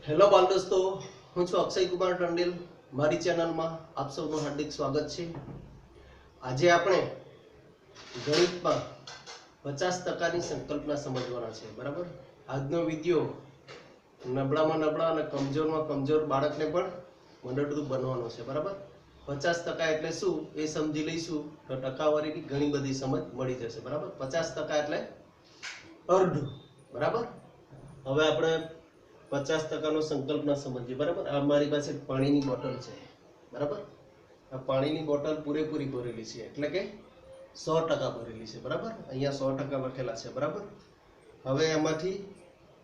Hello बाल दोस्तों, हूँ छुं अक्षय कुमार टंडेल। मारी चैनल में आप सबનું हार्दिक स्वागत है। आज આપણે गणित में 50% संकल्पना समझवाना है। बराबर, આજનો વિડિયો નબળામાં નબળા અને કમજોરમાં કમજોર બાળકને પણ મદદરૂપ બનવાનો છે। બરાબર, 50% એટલે શું એ સમજી લઈશું તો ટકાવારીની ઘણી બધી સમજ મળી જશે। બરાબર, 50% એટલે અર્ધ। બરાબર, હવે આપણે 50% संकल्पना समझिए। बराबर, आ मारी पास पानी की बोटल है। बराबर, आ पानी की बोटल पूरेपूरी भरेली है एटले के 100% भरेली है। बराबर, अहींया 100% लखेला है। बराबर, हवे एमांथी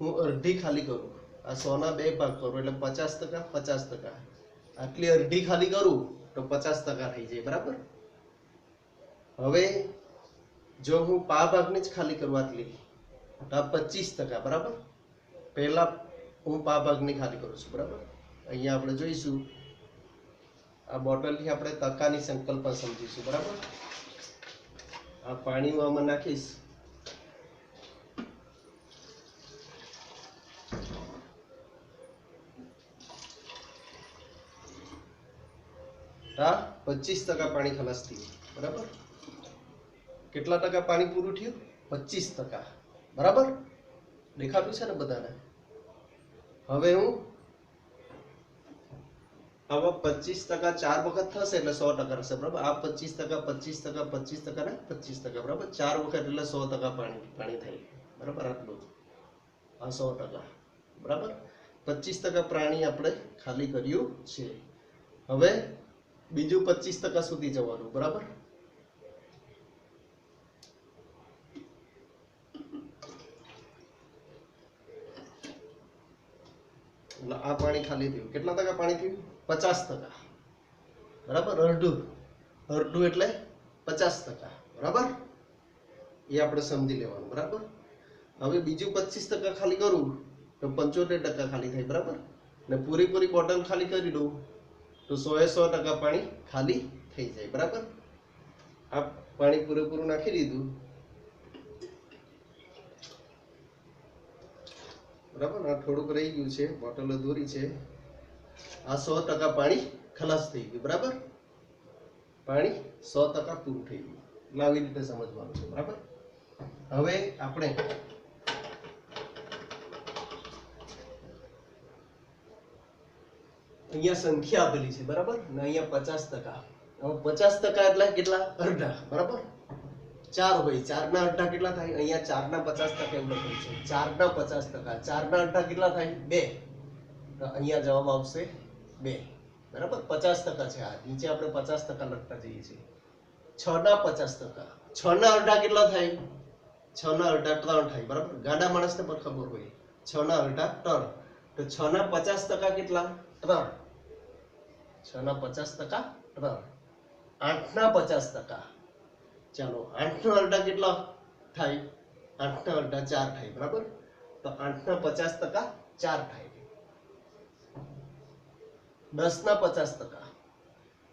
हूँ अर्धी खाली करूँ, आ 100 ना 2 भाग करूँ एटले 50%। 50% आटली अर्धी खाली करूँ तो 50% थई जाए। बराबर, हवे जो हूँ पा भागनी ज खाली करूँ आटली तो आ 25%। बराबर, पहला हूँ पा भागनी खाली करूँ छूं। बराबर, अहींया आपणे जोईशुं आ बोटलथी आपणे टकानी संकल्पना समजीशुं। बराबर, आ पाणी हूँ आमां नाखीश। आ 25% पाणी खलास थयुं। बराबर, केटला टका पाणी पूरुं थयुं? 25%। बराबर, देखातुं छे ने बधाने? हवे हूँ आवा 25% 4 वखत थशे એટલે 100% રહેશે। बराबर, आ 25%, 25%, 25% ને 25%। बराबर, 4 वखत એટલે 100% पाणी थाय। बराबर, आटલું आ 100%। बराबर, 25% पाणी આપણે ખાલી કર્યું છે। હવે બીજું 25% સુધી જવાનું। બરાબર, आ पानी खाली थयुं। કેટલા ટકા પાણી થયું? 50%। बराबर, અડધું અડધું એટલે 50%। बराबर, ये આપણે સમજી લેવાનું। बराबर, હવે બીજું 25% ખાલી કરું તો 75% ખાલી થાય। बराबर, ને પૂરી બોટલ ખાલી કરી દઉં તો 100% પાણી ખાલી થઈ જાય। बराबर, આ પાણી પૂરેપૂરું નાખી દીધું। बराबर, आ थोड़ुंक रही गयुं छे, बोटल अधूरी छे। आ 100% पाणी खलास थई गयुं। बराबर, पाणी 100% पूरुं थई गयुं। એટલે આવી રીતે સમજવાનું છે। બરાબર, હવે આપણે અહીંયા સંખ્યા આપેલી છે। બરાબર, ને અહીંયા 50%। હવે 50% એટલે કેટલા? અડધા। બરાબર, 4 હોય, 4 ના અડધા કેટલા થાય? અહીંયા 4 ના 50% એવું લખ્યું છે। 4 ના 50%, 4 ના અડધા કેટલા થાય? 2। તો અહીંયા જવાબ આવશે 2। बराबर, 50% છે। આ નીચે આપણે 50% લખતા જઈએ છીએ। 6 ના 50%, 6 ના અડધા કેટલા થાય? 6 ના અડધા 3 થાય। બરાબર, ગાડા માણસને પણ ખબર હોય 6 ના અડધા 3। તો 6 ના 50% કેટલા? 3। 6 ના 50% 3। 8 ના 50%, ચાલો 8 ના અડધા કેટલા થાય? 8 ના અડધા 4 થાય। બરાબર, તો 8 ના 50% 4 થાય। 10 ના 50%,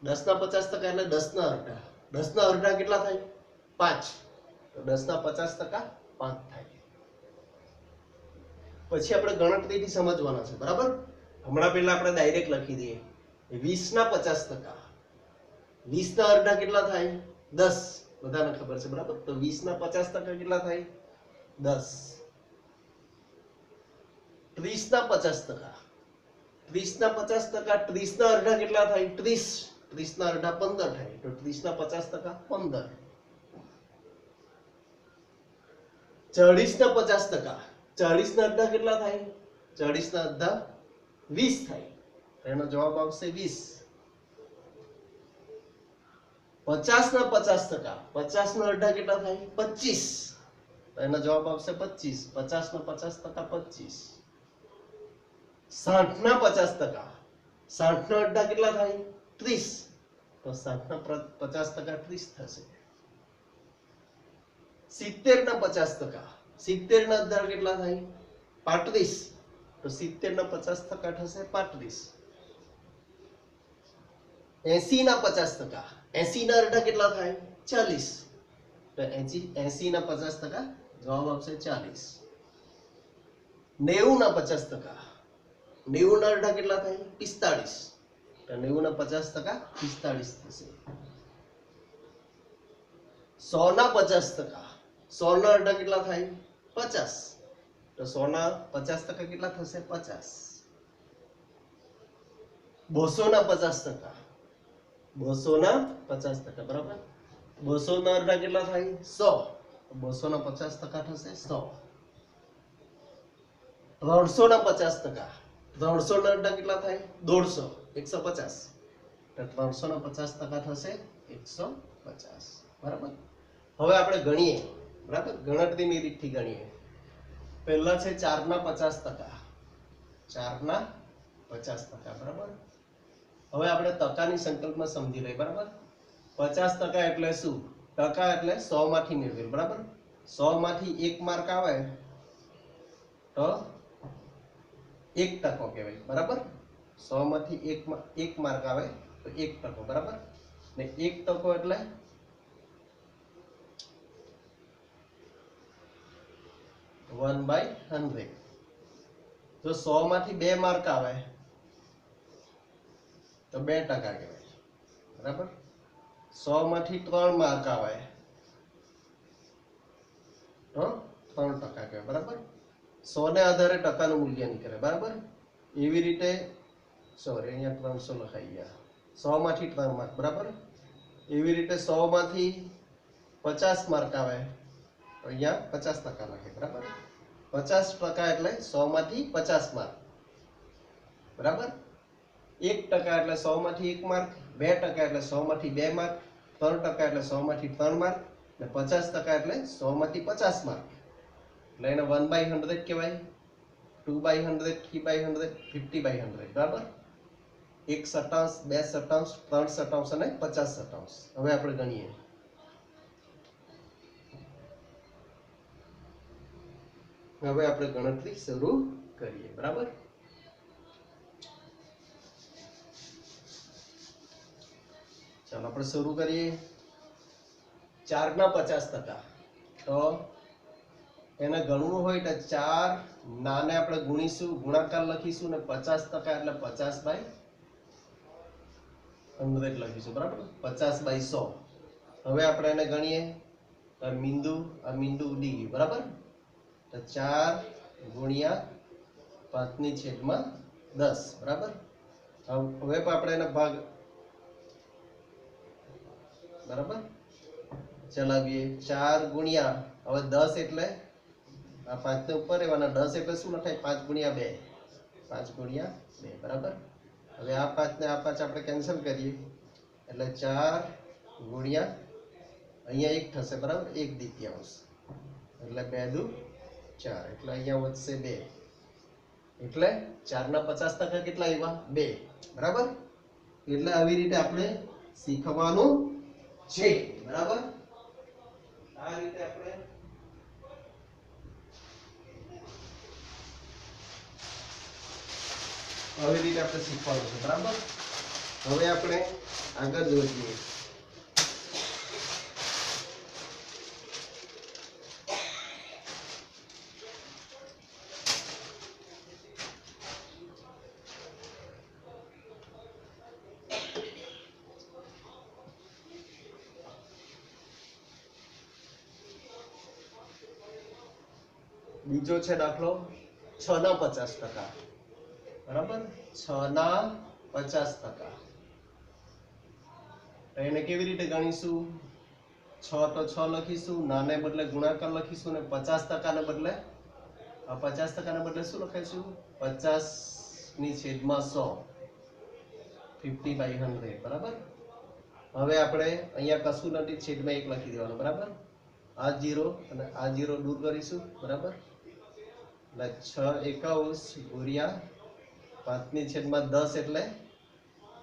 10 ના 50% એટલે 10 ના અડધા। 10 ના અડધા કેટલા થાય? 5। તો 10 ના 50% 5 થાય। પછી આપણે ગણતરીથી સમજવાના છે। બરાબર, હમણાં પહેલા આપણે ડાયરેક્ટ લખી દઈએ। 20 ના 50%, 20 ના અડધા કેટલા થાય? 10। બધાને ખબર છે। બરાબર, તો 20 ના 50% કેટલા થાય? 10। 30 ના 50%, 30 ના 50%, 30 ના અડધા કેટલા થાય? 30। 30 ના અડધા 15 થાય। તો 30 ના 50% 15। 40 ના 50%, 40 ના અડધા કેટલા થાય? 40 ના અડધા 20 થાય। તો એનો જવાબ આવશે 20। 50 ના 50%, 50 ના અડધા કેટલા થાય? 25। તો એનો જવાબ આવશે 25। 50 ના 50% 25। 60 ના 50%, 60 ના અડધા કેટલા થાય? 30। તો 60 ના 50% 30 થશે। 70 ના 50%, 70 ના અડધા કેટલા થાય? 35। તો 70 ના 50% થશે 35। 80 ના 50%, 80 ના અડધા કેટલા થાય? 40। તો 80 ના 50% જવાબ આવશે 40। 90 ના 50%, 90 ના અડધા કેટલા થાય? 45. તો 90 ના 50% 45 થશે. 100 ના 50%, 100 ના અડધા કેટલા થાય? 50. તો 100 ના 50% કેટલા થશે? 50. 200 ના 50%, 200 ના 50%, બરાબર. 200 ના અડધા કેટલા થાય? 100. 200 ના 50% થશે 100. 300 ના 50%, 300 ના અડધા કેટલા થાય? 150. 150. તો 300 ના 50% થશે 150, બરાબર. હવે આપણે ગણીએ, બરાબર, ગણતરીની રીતથી ગણીએ. પહેલા છે 4 ના 50%, 4 ના 50%, બરાબર. હવે આપણે ટકાની સંકલ્પમાં સમજી લઈએ, બરાબર. 50% એટલે શું? ટકા એટલે 100 માંથી મેળવેલ, બરાબર. 100 માંથી 1 માર્ક આવે તો 1 ટકો કહેવાય, બરાબર. 100 માંથી 1 માર્ક આવે તો 1 ટકો, બરાબર. ને 1 ટકો એટલે 1/100. જો 100 માંથી 2 માર્ક આવે તો 2 ટકા કહેવાય, બરાબર. 100 માંથી 3 માર્ક આવે તો 3 ટકા કહેવાય, બરાબર. 100 ને આધારે ટકાનું મૂલ્ય નીકળે, બરાબર. એવી રીતે સોરી, અહીંયા 300 લખાઈ ગયા. 100 માંથી 3 માર્ક, બરાબર. એવી રીતે 100 માંથી 50 માર્ક આવે તો અહીંયા 50% લખે, બરાબર. 50% એટલે 100 માંથી 50 માર્ક, બરાબર. 1% એટલે 100 માંથી 1 માર્ક, 2% એટલે 100 માંથી 2 માર્ક, 3% એટલે 100 માંથી 3 માર્ક, ને 50% એટલે 100 માંથી 50 માર્ક. એટલે એને 1/100 કહેવાય, 2/100, 3/100, 50/100, બરાબર. 1 શતાંશ, 2 શતાંશ, 3 શતાંશ અને 50 શતાંશ. હવે આપણે ગણીએ. હવે આપણે ગણતરી શરૂ કરીએ, બરાબર. ચાલો આપણે શરૂ કરીએ. 4 ના 50%, તો એને ગણવું હોય તો 4 નાને આપણે ગુણીશું, ગુણાકાર લખીશું, ને 50% એટલે 50/100 લખીશું, બરાબર. 50/100. હવે આપણે એને ગણીએ તો આ મીંડું ઉડી ગયું, બરાબર. તો 4 ગુણ્યા 5/10, બરાબર. હવે આપણે એનો ભાગ, બરાબર, ચલાવીએ. 4 ગુણ્યા, હવે 10 એટલે આ 5 ને ઉપર રહેવાના, 10 એટલે શું લખાય? 5 ગુણ્યા 2, 5 ગુણ્યા 2, બરાબર. હવે આ 5 ને આ 5 આપણે કેન્સલ કરીએ એટલે 4 ગુણ્યા, અહીંયા 1 થશે, બરાબર, 1/2, એટલે 2 દુ 4, એટલે અહીંયા વધશે 2. એટલે 4 ના 50% કેટલા આવ્યા? 2, બરાબર. એટલે આવી રીતે આપણે શીખવાનું છે, બરાબર. આ રીતે આપણે આવી રીતે આપણે શીખવાનું છે, બરાબર. હવે આપણે આગળ જોઈએ. બીજો છે દાખલો 6 ના 50%, બરાબર. 6 ના 50%. તો એને કેવી રીતે ગણીશું? 6 તો 6 લખીશું, નાને બદલે ગુણાકાર લખીશું, ને 50% ને બદલે 50% ને બદલે શું લખાઈશું? 50/100, 50/100, બરાબર. હવે આપણે અહીંયા કશું નથી, છેદમાં 1 લખી દેવાનું, બરાબર. આ 0 અને આ 0 દૂર કરીશું, બરાબર. એટલે 6 ગુણ્યા 5/10 એટલે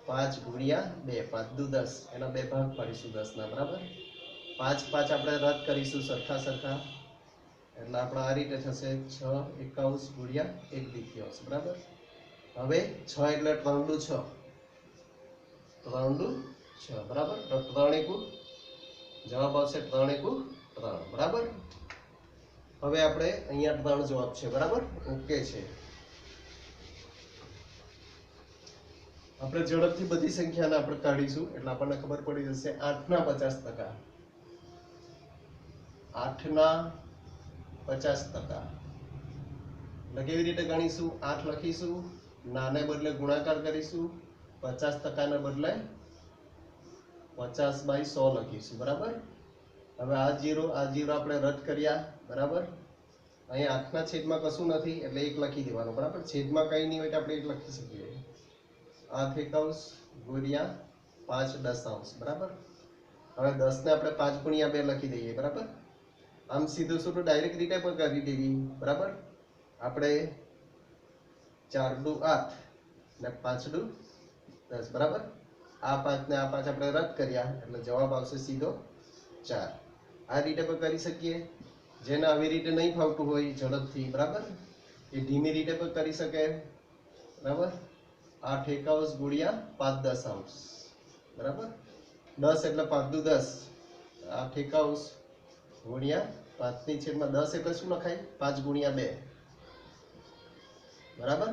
5 ગુણ્યા 2, 5 દુ 10, એના 2 ભાગ પાડીશું 10 ના, બરાબર. 5 5 આપણે રદ કરીશું સરખા, એટલે આપણે આ રીતે થશે 6 ગુણ્યા 1/2, બરાબર. હવે 6 એટલે 3 દુ 6, 3 દુ 6, બરાબર. તો 3 એકુ જવાબ આવશે 3 એકુ 3, બરાબર. હવે આપણે અહીંયા 3 જવાબ છે, બરાબર, ઓકે છે. આપણે ઝડપથી બધી સંખ્યાને આપણે કાઢીશું એટલે આપણને ખબર પડી જશે 8 ના 50%. 8 ના 50%. એટલે કેવી રીતે ગણીશું? 8 લખીશું, નાને બદલે ગુણાકાર કરીશું, 50% ને બદલે 50/100 લખીશું. બરાબર. હવે આ જીરો આપણે રદ કર્યા. બરાબર. અહીંયા 8 ના છેદમાં કશું નથી એટલે 1 લખી દેવાનું. બરાબર. છેદમાં કઈ નહીં હોય તો આપણે 1 લખી શકીએ. 8 એકાંશ ગુણ્યા 5 દશાંશ. બરાબર. હવે 10 ને આપણે 5 ગુણ્યા 2 લખી દઈએ. બરાબર. આમ સીધું સીધું ડાયરેક્ટ રીતે પણ કરી દેવી. બરાબર. આપણે 4 દુ 8 ને 5 દુ 10. બરાબર. આ 5 ને આ 5 આપણે રદ કર્યા એટલે જવાબ આવશે સીધો 4. આ રીતે પણ કરી શકીએ. જેને આવી રીતે નહીં ફાવતું હોય ઝડપથી, બરાબર, એ ધીમી રીતે પણ કરી શકે. બરાબર. 8 એકાંશ ગુણ્યા 5 દશાંશ. બરાબર. 10 એટલે 5 દુ 10. 8 એકાંશ ગુણ્યા 5 ની છેદમાં 10 એટલે શું લખાય? 5 ગુણ્યા 2. બરાબર.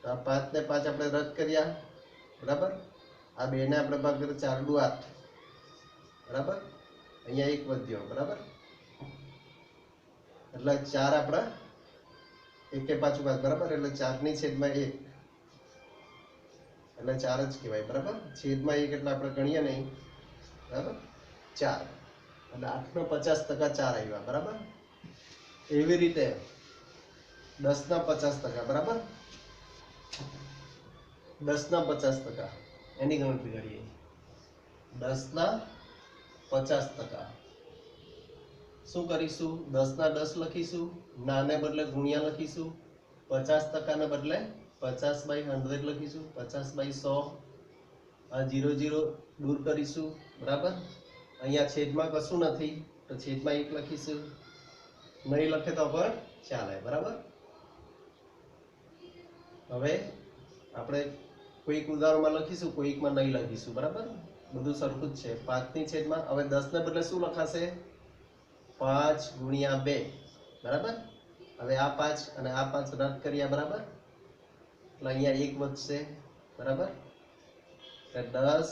આ 5 ને 5 આપણે રદ કર્યા. બરાબર. આ 2 ને આપણે ભાગ કરીએ 4 દુ 8. બરાબર. અહીંયા 1 વધ્યો. બરાબર. એટલે 4 આપણા 1 કે પાછું 5. બરાબર. એટલે 4 ની છેદમાં 1 એટલે 4 જ કહેવાય. બરાબર. છેદમાં 1 એટલે આપણે ગણીએ નહીં. બરાબર. 4 એટલે 8 નો 50% 4 આવ્યા. બરાબર. એવી રીતે 10 ના 50%. બરાબર. 10 ના 50% એની ગણતરી કરીએ. 10 ના 50% શું કરીશું? 10 ના 10 લખીશું, નાને બદલે ગુણ્યા લખીશું, 50% ને બદલે 50/100 લખીશું, 50/100. આ 0 0 દૂર કરીશું. બરાબર. અહીંયા છેદમાં કશું નથી તો છેદમાં 1 લખીશું. નહીં લખે તો પણ ચાલે. બરાબર. હવે આપણે કોઈક ઉદાહરણમાં લખીશું, કોઈકમાં નહીં લખીશું. બરાબર. બધું સરખું જ છે. 5 ની છેદમાં હવે 10 ને બદલે શું લખાશે? 5 ગુણ્યા 2. બરાબર. હવે આ 5 અને આ 5 રદ કર્યા. બરાબર. એટલે અહીંયા 1 વધશે. બરાબર. એટલે 10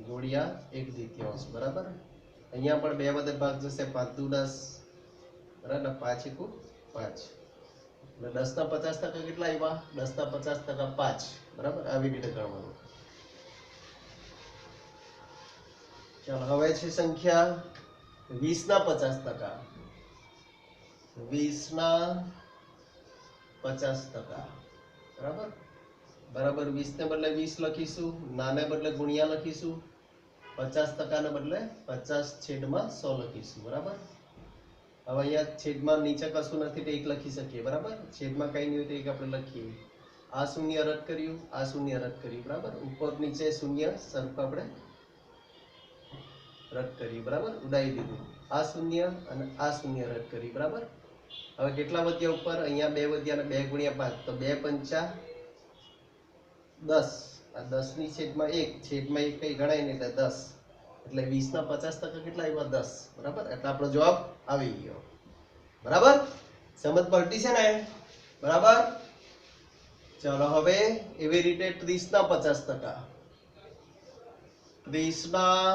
ગુણ્યા 1/2. બરાબર. અહીંયા પણ 2 વડે ભાગ જશે. 5 દુ 10. બરાબર. 5 એકુ 5. એટલે 10 ના 50% કેટલા આવ્યા? 10 ના 50% 5. બરાબર. આવી રીતે ગણવાનું. ચાલો હવે છે સંખ્યા 20 ના 50%. 20 ના 50%. બરાબર. બરાબર. 20 ને બદલે 20 લખીશું, નાને બદલે ગુણ્યા લખીશું, 50% ને બદલે 50/100 લખીશું. બરાબર. હવે અહીંયા છેદમાં નીચે કશું નથી તો 1 લખી શકીએ. બરાબર. છેદમાં કઈ નહીં હોય તો 1 આપણે લખીએ. આ શૂન્ય રદ કર્યું, આ શૂન્ય રદ કર્યું. બરાબર. ઉપર નીચે શૂન્ય સરખું આપણે રદ કરી. બરાબર. ઉડાવી દીધું. આ શૂન્ય અને આ શૂન્ય રદ કરી. બરાબર. હવે કેટલા વધ્યા ઉપર? અહીંયા 2 વધ્યા અને 2 ગુણ્યા 5 તો 2 પંચા 10. આ 10 ની છેદમાં 1, છેદમાં 1 કઈ ગણાય નહીં એટલે 10. એટલે 20 ના 50% કેટલા આવ્યા? 10. બરાબર. એટલે આપણો જવાબ આવી ગયો. બરાબર. સમજ પડતી છે ને? બરાબર. ચાલો હવે એવી રીતે 30 ના 50%. 30 ના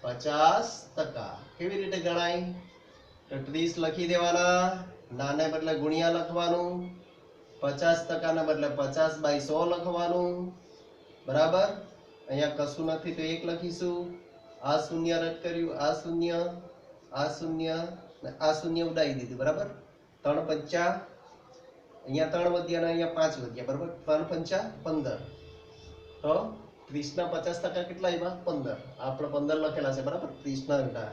50% કેવી રીતે ગણાય? તો 30 લખી દેવાના, નાને બદલે ગુણ્યા લખવાનું, 50% ને બદલે 50/100 લખવાનું. બરાબર. અહીંયા કશું નથી તો 1 લખીશું. આ શૂન્ય રદ કર્યું, આ શૂન્ય, આ શૂન્ય ને આ શૂન્ય ઉડાવી દીધું. બરાબર. 3 પંચા અહીંયા 3 વધ્યા અને અહીંયા 5 વધ્યા. બરાબર. 3 પંચા 15. તો 30 ના 50% કેટલા આવ્યા? 15. આપણે 15 લખેલા છે. બરાબર. 30 ના ઉલટા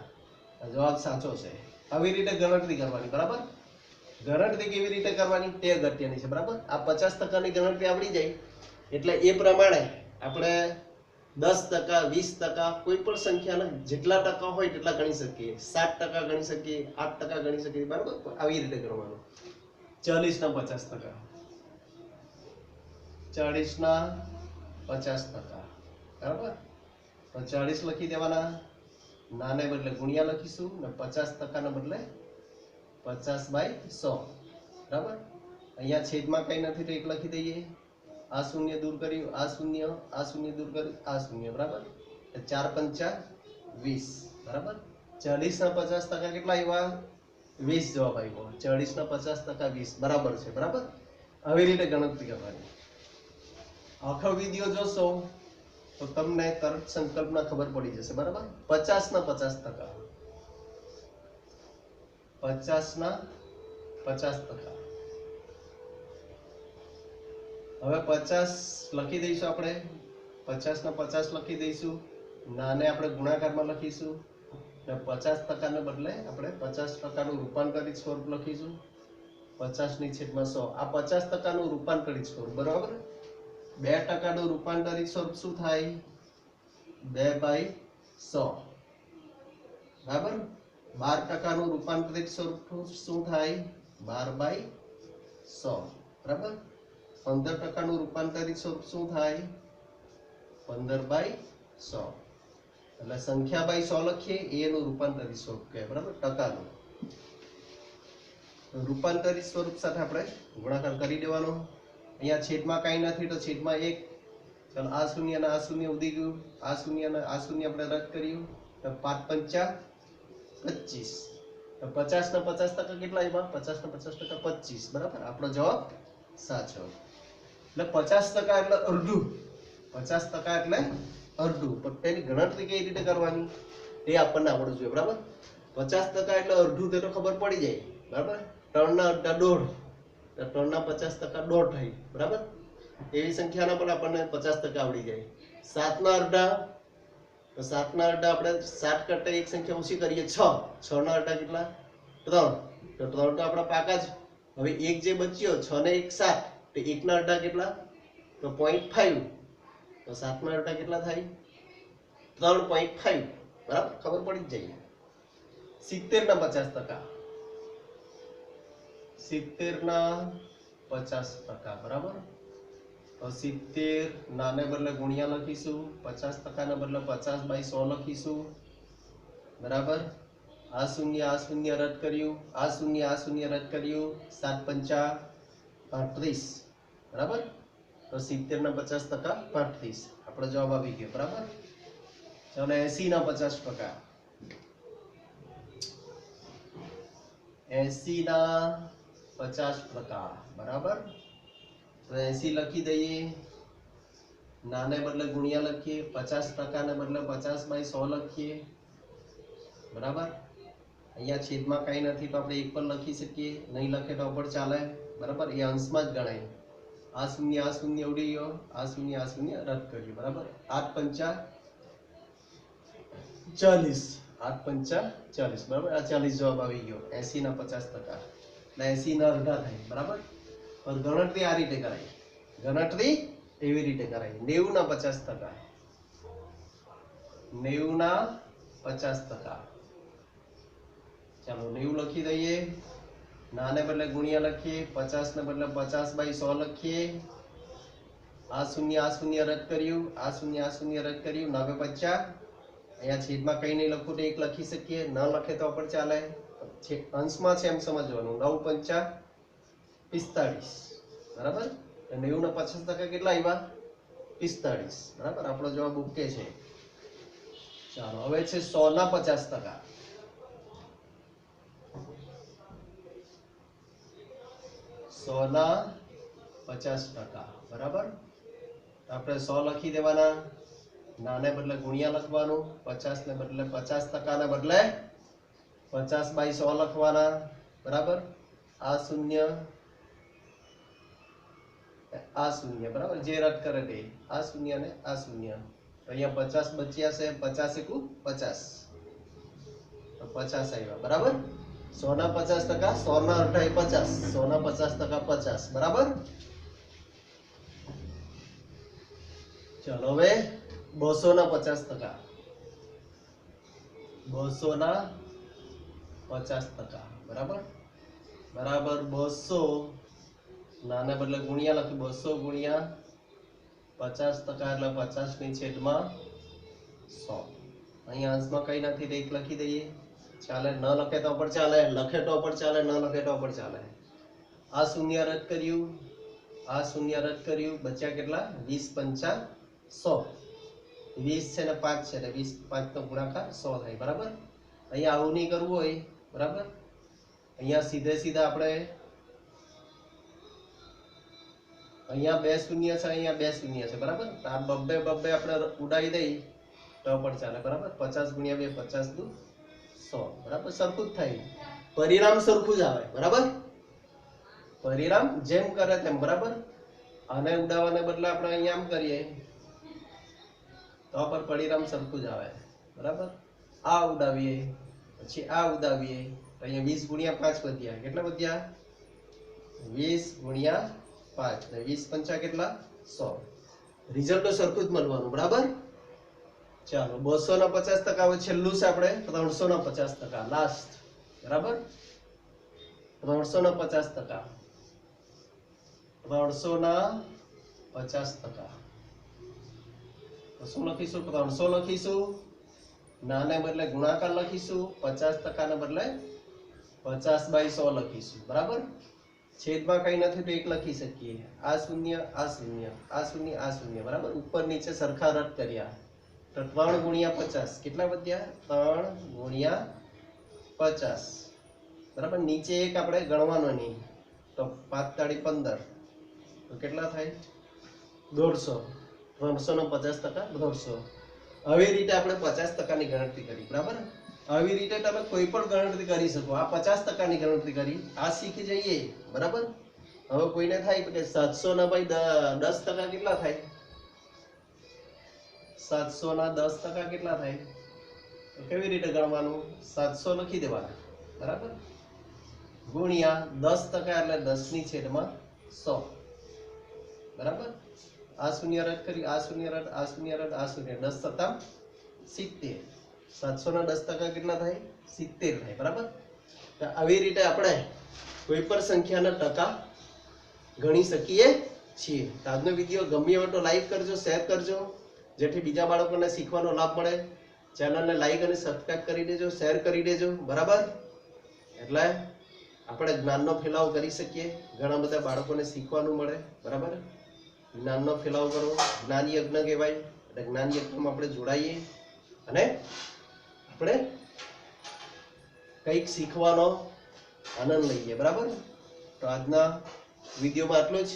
જવાબ સાચો છે. આવી રીતે ગણતરી કરવાની. બરાબર. ગણતરી કેવી રીતે કરવાની તે અગત્યની છે. બરાબર. આ 50% ની ગણતરી આવડી જાય એટલે એ પ્રમાણે આપણે 10%, 20%, કોઈ પણ સંખ્યાના જેટલા ટકા હોય તેટલા ગણી શકીએ. 7% ગણી શકીએ, 8% ગણી શકીએ. બરાબર. આવી રીતે ગણવાનું. 40 ના 50%. 40 ના 50%. બરાબર. તો 40 લખી દેવાના, નાને બદલે ગુણ્યા લખીશું ને 50% ને બદલે 50/100. બરાબર. અહીંયા છેદમાં કઈ નથી તો 1 લખી દઈએ. आ शून्य दूर कर्યું, आ शून्य दूर કર્યું, आ शून्य बराबर 4 पंचा 20 बराबर 40 ના 50% કેટલા આવ્યા 20 જવાબ આવ્યો 40 ના 50% 20 બરાબર છે બરાબર આવી રીતે ગણતરી કરવાની આખો વિડિયો જોશો તો તમને તરત સંકલ્પના ખબર પડી જશે બરાબર 50 ના 50% 50 ના 50% હવે 50 લખી દઈશું આપણે 50 ના 50 લખી દઈશું નાને આપણે ગુણાકારમાં લખીશું ને 50% ને બદલે આપણે 50% નું રૂપાંતરિત સ્વરૂપ લખીશું 50 ની છેદમાં 100 આ 50% નું રૂપાંતરિત સ્વરૂપ બરાબર 2% નું રૂપાંતરિત સ્વરૂપ શું થાય 2/100 બરાબર 12% નું રૂપાંતરિત સ્વરૂપ શું થાય 12/100 બરાબર 15% નું રૂપાંતરિત સ્વરૂપ શું થાય 15/100 એટલે સંખ્યા બાય 100 લખીએ એનું રૂપાંતરિત સ્વરૂપ કહેવાય બરાબર ટકાનું રૂપાંતરિત સ્વરૂપ સાથે આપણે ગુણાકાર કરી દેવાનો અહીંયા છેદમાં કાઈ નથી તો છેદમાં 1 ચાલો આ શૂન્ય અને આ શૂન્ય ઉડી ગયું આ શૂન્ય અને આ શૂન્ય આપણે રદ કર્યું તો 5 પંચા 25 તો 50 ના 50% કેટલા આવ્યા 50 ના 50% 25 બરાબર આપણો જવાબ સાચો એટલે 50% એટલે અડધું 50% એટલે અડધું પણ તેની ગણતરી કઈ રીતે કરવાની તે આપણને આવડવું જોઈએ બરાબર 50% એટલે અડધું તે તો ખબર પડી જાય બરાબર 3 ના અડધા દોઢ તો 3 ના 50% દોઢ થાય બરાબર એવી સંખ્યાના પણ આપણને 50% આવડી જાય 7 ના અડધા તો 7 ના અડધા આપણે 7 કરતા એક સંખ્યા ઓછી કરીએ 6 ના અડધા કેટલા 3 તો 3 તો આપણા પાકા જ હવે એક જે બચ્યો 6 ને 1 7 તો 1 ના અડધા કેટલા તો 0.5 તો 7 ના અડધા કેટલા થાય 3.5 બરાબર ખબર પડી જ જાય 70 ના 50% 70 ના 50% બરાબર તો 70 નાને બદલે ગુણ્યા લખીશું 50% ને બદલે 50/100 લખીશું બરાબર આ શૂન્ય રદ કર્યું આ શૂન્ય રદ કર્યું 7 પંચા 35 બરાબર તો 70 ના 50% 35 આપણો જવાબ આવી ગયો બરાબર ચાલો 80 ના 50% 80 ના 50% બરાબર તો 80 લખી દઈએ નાને બદલે ગુણ્યા લખીએ 50% ને બદલે 50/100 લખીએ બરાબર અહીંયા છેદમાં કાઈ નથી તો આપણે એક પર લખી શકીએ નહીં લખે તો પણ ચાલે બરાબર એ અંશમાં જ ગણાય આ શૂન્ય ઉડી ગયો આ શૂન્ય રદ કર્યું બરાબર 8 પંચા 40 8 પંચા 40 બરાબર આ 40 જવાબ આવી ગયો 80 ના 50% એટલે 80 ના અડધા થાય બરાબર પણ ગણતરી આ રીતે કરાય ગણતરી એવી રીતે કરાય 90 ના 50% 90 ના 50% ચાલો 90 લખી દઈએ નાને બદલે ગુણ્યા લખીએ 50 ને બદલે 50/100 લખીએ આ શૂન્ય રદ કર્યું આ શૂન્ય રદ કર્યું 9 50 અહીંયા છેદમાં કઈ નહીં લખું તો એક લખી શકીએ ન લખે તો પણ ચાલે અંશમાં છે એમ સમજવાનું 9 પંચા 45 બરાબર 90 ના 50% કેટલા આવ્યા 45 બરાબર આપણો જવાબ ઓકે છે ચાલો હવે છે 100 ના 50% 100 ના 50% બરાબર આપણે 100 લખી દેવાના નાને બદલે ગુણ્યા લખવાનું 50 ને બદલે 50% ને બદલે 50/100 લખવાના બરાબર આ શૂન્ય બરાબર જે રદ કરે તે આ શૂન્ય ને આ શૂન્ય તો અહીંયા 50 બચ્યા છે 50 એકુ 50 તો 50 આવ્યા બરાબર 100 ના 50% 100 ના અડધા 50 100 ના 50% 50 બરાબર ચલો હવે 200 ના 50% 200 ના 50% બરાબર બરાબર 200 નાને બદલે ગુણ્યા લખી 200 ગુણ્યા 50% એટલે 50 ની છેદમાં 100 અહીંયા અંશમાં કઈ નથી તો એક લખી દઈએ ચાલે ન લખે તો પણ ચાલે લખે તો પણ ચાલે ન લખે તો પણ ચાલે આ શૂન્ય રદ કર્યું આ શૂન્ય રદ કર્યું, બચ્યા કેટલા? 20 પંચા 100. 20 છે ને 5 છે, એટલે 20 5 નો ગુણાકાર 100 થાય. બરાબર. અહીંયા આવું નહીં કરવું હોય. બરાબર. અહીંયા સીધે સીધા આપણે અહીંયા 2 શૂન્ય છે, અહીંયા 2 શૂન્ય છે. બરાબર. આ બબ્બે આપણે ઉડાવી દઈ તો પણ ચાલે. બરાબર. 50 ગુણ્યા 2 50 દુ 100. બરાબર. સરખું જ થાય, પરિણામ સરખું જ આવે. બરાબર. પરિણામ જેમ કરે તેમ. બરાબર. આને ઉડાવવાને બદલે આપણે અહીંયા આમ કરીએ તો પર પરિણામ સરખું જ આવે. બરાબર. આ ઉડાવીએ પછી આ ઉડાવીએ તો અહીંયા 20 ગુણ્યા 5 વધ્યા. કેટલા વધ્યા? 20 ગુણ્યા 5 ને 20 પંચા કેટલા? 100. રિઝલ્ટ તો સરખું જ મળવાનું. બરાબર. ચાલો 250% હવે છેલ્લું છે આપણે 350% લાસ્ટ. બરાબર. 350%. 350%. શું લખીશું? 300 લખીશું. નાને બદલે ગુણાકાર લખીશું. 50% ને બદલે 50/100 લખીશું. બરાબર. છેદમાં કઈ નથી તો 1 લખી શકીએ. આ શૂન્ય આ શૂન્ય આ શૂન્ય આ શૂન્ય. બરાબર. ઉપર નીચે સરખા રદ કર્યા તો 3 ગુણ્યા 50 કેટલા વધ્યા? 3 ગુણ્યા 50. બરાબર. નીચે એક આપણે ગણવાનો નહીં તો 5 તાળી 15 તો કેટલા થાય? 150. 350% 150. આવી રીતે આપણે 50% ની ગણતરી કરી. બરાબર. આવી રીતે તમે કોઈ પણ ગણતરી કરી શકો. આ 50% ની ગણતરી કરી, આ શીખી જઈએ. બરાબર. હવે કોઈને થાય કે 700 ના ભાઈ 10% કેટલા થાય? 700 ના 10% કેટલા થાય? તો કેવી રીતે ગણવાનું? 700 લખી દેવાના. બરાબર. ગુણ્યા 10% એટલે 10 ની છેદમાં 100. બરાબર. આ શૂન્ય રદ કરી, આ શૂન્ય રદ, આ શૂન્ય રદ, આ શૂન્ય. 10 સત્તા 70. 700 ના 10% કેટલા થાય? 70 થાય. બરાબર. તો આવી રીતે આપણે કોઈ પણ સંખ્યાના ટકા ગણી શકીએ છીએ. તો આજનો વિડીયો ગમ્યો હોય તો લાઈક કરજો, શેર કરજો, જેથી બીજા બાળકોને શીખવાનો લાભ મળે. ચેનલને લાઈક અને સબસ્ક્રાઇબ કરી દેજો, શેર કરી દેજો. બરાબર. એટલે આપણે જ્ઞાનનો ફેલાવો કરી શકીએ, ઘણા બધા બાળકોને શીખવાનું મળે. બરાબર. જ્ઞાનનો ફેલાવો કરો, જ્ઞાન યજ્ઞ કહેવાય. એટલે જ્ઞાન યજ્ઞમાં આપણે જોડાઈએ અને આપણે કંઈક શીખવાનો આનંદ લઈએ. બરાબર. તો આજના વિડીયોમાં આટલું જ.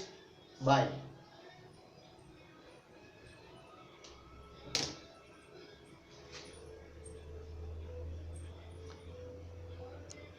બાય.